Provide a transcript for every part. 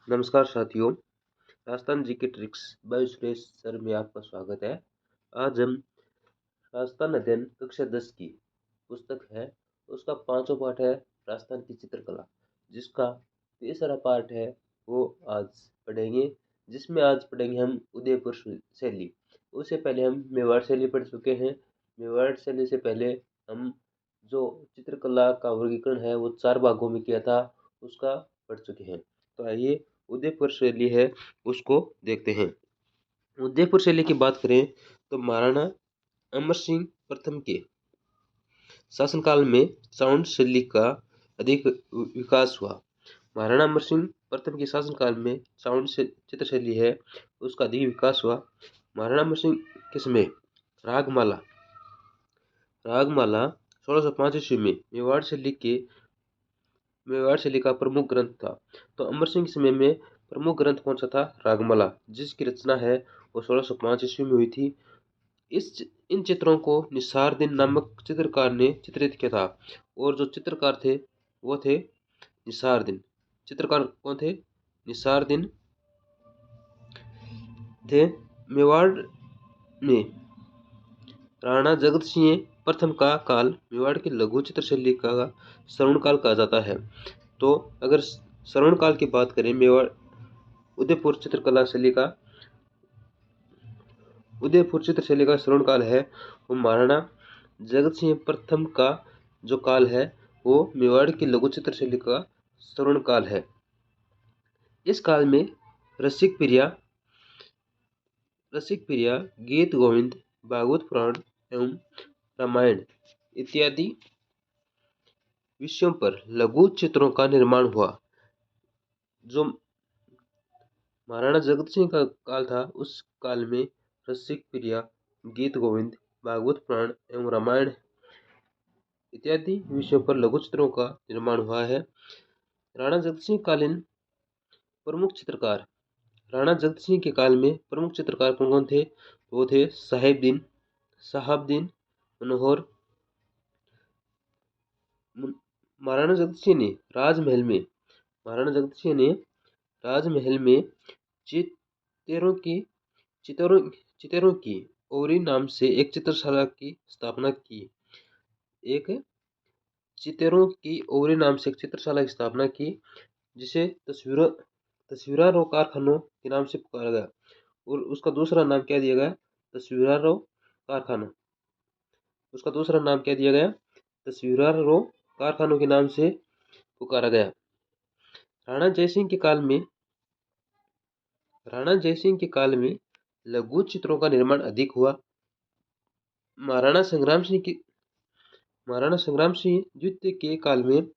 नमस्कार साथियों। Rajasthan GK tricks bye Suresh sir में आपका स्वागत है। आज हम राजस्थान अध्ययन कक्षा 10 की पुस्तक है, उसका पांचवा पाठ है राजस्थान की चित्रकला, जिसका तीसरा पाठ है वो आज पढ़ेंगे। जिसमें आज पढ़ेंगे हम उदयपुर शैली। उससे पहले हम मेवाड़ शैली पढ़ चुके हैं। मेवाड़ शैली से पहले हम जो चित्रकला का वर्गीकरण है वो 4 भागों में किया था, उसका पढ़ चुके हैं। तो आइए उदयपुर शैली है उसको देखते हैं। उदयपुर शैली की बात करें तो महाराणा अमर सिंह प्रथम के शासनकाल में चावंड शैली का अधिक विकास हुआ। महाराणा अमर सिंह प्रथम के शासनकाल में चावंड चित्र शैली है उसका अधिक विकास हुआ। महाराणा अमर सिंह के समय रागमाला रागमाला 1605 ईस्वी में मेवाड़ शैली का प्रमुख ग्रंथ था। तो अमर सिंह के समय में प्रमुख ग्रंथ कौन सा था? रागमाला, जिसकी रचना है वो 1605 ईस्वी में हुई थी। इन चित्रों को निसारदीन नामक चित्रकार ने चित्रित किया था, और जो चित्रकार थे वो थे निसारदीन। चित्रकार कौन थे? निसारदीन थे। मेवाड़ में राणा जगत सिंह प्रथम का काल मेवाड़ की लघु चित्र शैली का श्रवण काल कहा जाता है। तो अगर श्रवण काल की बात करें, मेवाड़ उदयपुर चित्रकला शैली का श्रवण काल है वो महाराणा जगत सिंह प्रथम का जो काल है वो मेवाड़ की लघु चित्र शैली का श्रवण काल है। इस काल में रसिक प्रिया गीत गोविंद, भागवत पुराण एवं रामायण इत्यादि विषयों पर लघु चित्रों का निर्माण हुआ। जो महाराणा जगत सिंह का काल था उस काल में रसिक प्रिया, गीत गोविंद, भागवत पुराण एवं रामायण इत्यादि विषयों पर लघु चित्रों का निर्माण हुआ है। राणा जगत सिंह कालीन प्रमुख चित्रकार। राणा जगत सिंह के काल में प्रमुख चित्रकार कौन कौन थे? वो थे साहबदीन मनोहर। महाराणा जगत सिंह ने राजमहल में चित्रों की ओरी नाम से एक चित्रशाला की स्थापना की, जिसे तस्वीरारो कारखानों के नाम से पुकारा गया। और उसका दूसरा नाम क्या दिया गया? तस्वीरारो कारखानों के नाम से पुकारा गया। राणा जयसिंह के काल में लघु चित्रों का निर्माण अधिक हुआ। महाराणा संग्राम सिंह द्वितीय के काल में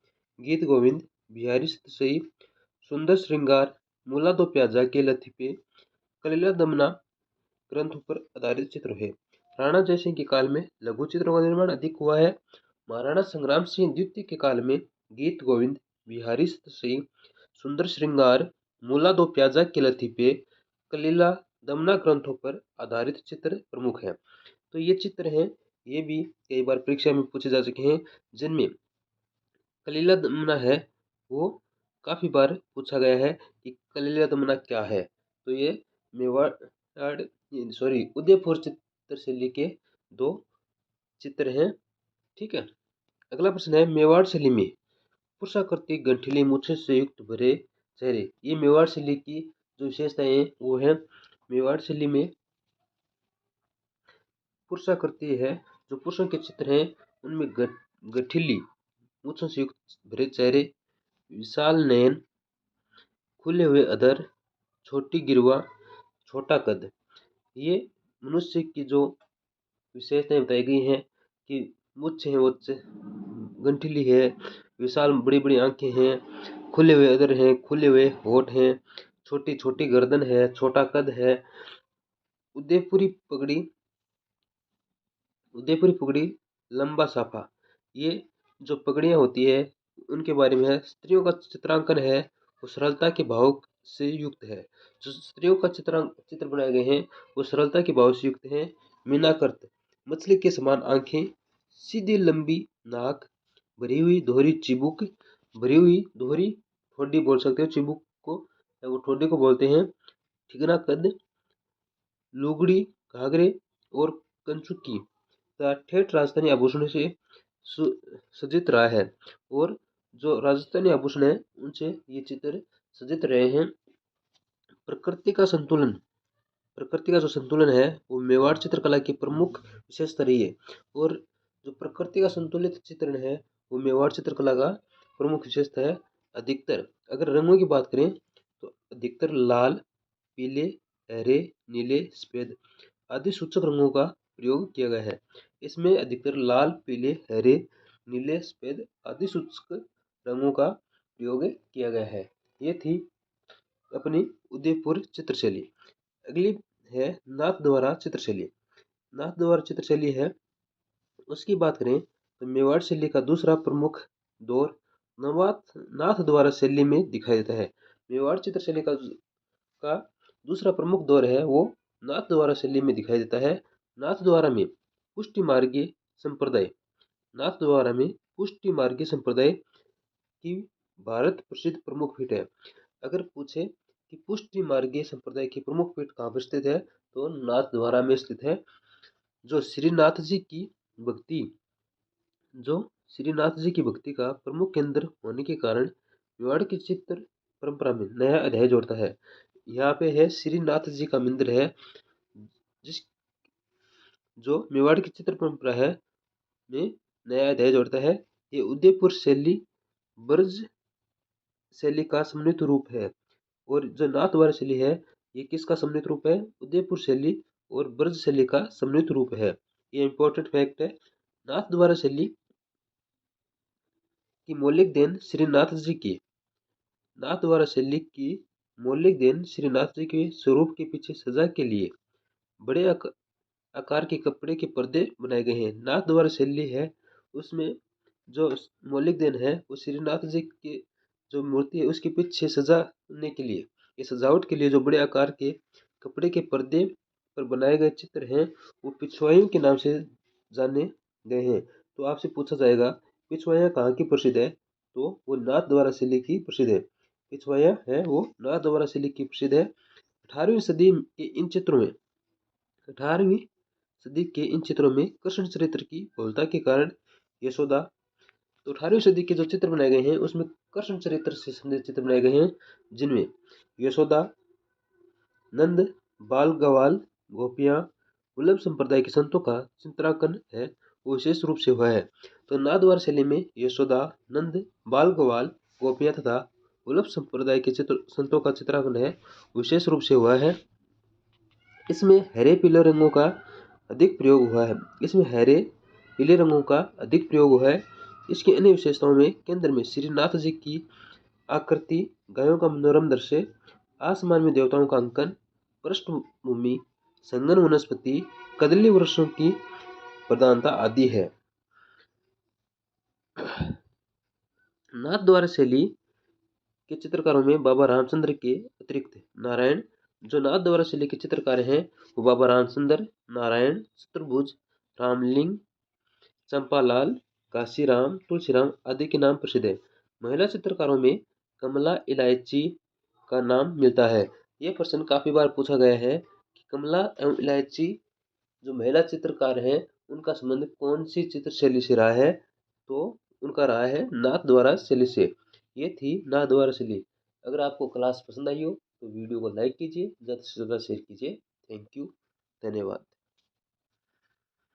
गीत गोविंद, बिहारी सतसई, सुंदर श्रृंगार, मूला दो प्याजा के लतीफे, कलीला दमना ग्रंथों पर आधारित चित्र है। राणा जयसिंह के काल में लघु चित्रों का निर्माण अधिक हुआ है। महाराणा संग्राम सिंह द्वितीय के काल में गीत गोविंद, बिहारी सतसई, सुंदर श्रृंगार, मूला दो प्याजा के लतीफे, कलीला दमना ग्रंथों पर आधारित चित्र प्रमुख है। तो ये चित्र हैं, ये भी कई बार परीक्षा में पूछे जा चुके हैं। जिनमें कलीला दमना है वो काफी बार पूछा गया है कि कलीला दमना क्या है। तो ये उदयपुर चित्र शैली के 2 चित्र हैं। ठीक है। अगला प्रश्न है, मेवाड़ शैली में पुरुषाकृति गंठिली मूछे से युक्त भरे चेहरे। ये मेवाड़ शैली की जो विशेषताएं हैं वो है, मेवाड़ शैली में पुरुषाकृति है, जो पुरुषों के चित्र हैं उनमें गठिली मूछों से युक्त भरे चेहरे, विशाल नयन, खुले हुए अधर, छोटी गिरवा, छोटा कद। ये मनुष्य की जो विशेषताएं बताई गई हैं कि मूछ है वो गंठिली है, विशाल बड़ी बड़ी आंखें हैं, खुले हुए अधर हैं, खुले हुए होठ हैं, छोटी छोटी गर्दन है, छोटा कद है। उदयपुरी पगड़ी, लंबा साफा। ये जो पगड़ियां होती है उनके बारे में है। स्त्रियों का चित्रांकन है वो सरलता के भाव से युक्त है। जो स्त्रियों का चित्र बनाए गए हैं वो सरलता के भाव से युक्त हैं। मीनाकृत, मछली के समान आंखें, सीधी लंबी नाक, भरी हुई दोहरी ठोड़ी बोल सकते हो चिबुक को, है वो ठोडे को बोलते हैं। ठिकना कद, लुगड़ी, घाघरे और कंचुकी तथा ठेठ राजस्थानी आभूषणों से सज्जित रहा है। और जो राजस्थानी आभूषण है उनसे ये चित्र सज्जित रहे हैं। प्रकृति का संतुलन, प्रकृति का जो संतुलन है वो मेवाड़ चित्रकला की प्रमुख विशेषता रही है। और जो प्रकृति का संतुलित चित्रण है वो मेवाड़ चित्रकला का प्रमुख विशेषता है। अधिकतर अगर रंगों की बात करें तो अधिकतर लाल, पीले, हरे, नीले, सफेद आदि सूचक रंगों का प्रयोग किया गया है। इसमें अधिकतर लाल, पीले, हरे, नीले, सफेद आदि सूचक रंगों का प्रयोग किया गया है। ये थी अपनी उदयपुर चित्रशैली। अगली है नाथद्वारा चित्रशैली। नाथद्वारा चित्रशैली है उसकी बात करें तो मेवाड़ शैली का दूसरा प्रमुख दौर नवात नाथद्वारा शैली में दिखाई देता है। मेवाड़ चित्रशैली का दूसरा प्रमुख दौर है वो नाथद्वारा शैली में दिखाई देता है। नाथद्वारा में पुष्टि मार्गीय संप्रदाय, नाथद्वारा में पुष्टि मार्गीय संप्रदाय की भारत प्रसिद्ध प्रमुख पीठ है। अगर पूछे कि पुष्टि मार्गीय संप्रदाय की प्रमुख पीठ कहाँ पर स्थित है तो नाथद्वारा में स्थित है। जो श्रीनाथ जी की भक्ति जो श्रीनाथ जी की भक्ति का प्रमुख केंद्र होने के कारण मेवाड़ की चित्र परंपरा में नया अध्याय जोड़ता है। यहाँ पे है श्रीनाथ जी का मंदिर है जिस जो मेवाड़ की चित्र परंपरा है में नया अध्याय जोड़ता है। ये उदयपुर शैली ब्रज शैली का सम्मिलित रूप है। और जो नाथद्वारा शैली है ये किसका सम्मिलित रूप है? उदयपुर शैली और ब्रज शैली का सम्मिलित रूप है। ये इंपॉर्टेंट फैक्ट है। नाथद्वारा शैली की मौलिक देन श्रीनाथ जी की, नाथद्वारा शैली की मौलिक देन श्रीनाथ जी के स्वरूप के पीछे सजा के लिए बड़े आकार के कपड़े के पर्दे बनाए गए हैं। नाथद्वारा शैली है उसमें जो मौलिक देन है वो श्रीनाथ जी की जो मूर्ति है उसके पीछे सजाने के लिए, ये सजावट के लिए जो बड़े आकार के कपड़े के पर्दे पर बनाए गए चित्र हैं वो पिछवाइयों के नाम से जाने गए हैं। तो आपसे पूछा जाएगा पिछवाइयाँ कहाँ की प्रसिद्ध है तो वो नाथद्वारा शैली की प्रसिद्ध है। पिछवाइयाँ है वो नाथद्वारा शैली की प्रसिद्ध है। 18वीं सदी के इन चित्रों में 18वीं सदी के इन चित्रों में कृष्ण चरित्र की बहुलता के कारण यशोदा, तो 18वीं सदी के जो चित्र बनाए गए हैं उसमें कृष्ण चरित्र से संबंधित चित्र बनाए गए हैं जिनमें यशोदा, नंद, बाल गवाल, गोपियाँ, वल्लभ संप्रदाय के संतों का चित्रांकन है वो विशेष रूप से हुआ है। तो नाथद्वारा शैली में यशोदा, नंद, बाल गवाल, गोपियाँ तथा वल्लभ संप्रदाय के संतों का चित्रांकन है विशेष रूप से हुआ है। इसमें हरे पीले रंगों का अधिक प्रयोग हुआ है। इसमें हरे पीले रंगों का अधिक प्रयोग हुआ है। इसकी अन्य विशेषताओं में केंद्र में श्रीनाथ जी की आकृति, गायों का मनोरम दृश्य, आसमान में देवताओं का अंकन, पृष्ठभूमि, संगन वनस्पति, कदली वृक्षों की प्रधानता आदि है। नाथद्वारा शैली के चित्रकारों में बाबा रामचंद्र के अतिरिक्त नारायण, जो नाथद्वारा शैली के चित्रकार हैं वो बाबा रामचंद्र, नारायण, चतुर्भुज, रामलिंग, चंपालाल, काशीराम, तुलसीराम आदि के नाम प्रसिद्ध है। महिला चित्रकारों में कमला इलायची का नाम मिलता है। ये प्रश्न काफी बार पूछा गया है कि कमला एवं इलायची जो महिला चित्रकार हैं उनका संबंध कौन सी चित्र शैली से रहा है तो उनका रहा है नाथद्वारा शैली से। ये थी नाथद्वारा शैली। अगर आपको क्लास पसंद आई हो तो वीडियो को लाइक कीजिए, ज़्यादा से ज़्यादा शेयर कीजिए। थैंक यू, धन्यवाद।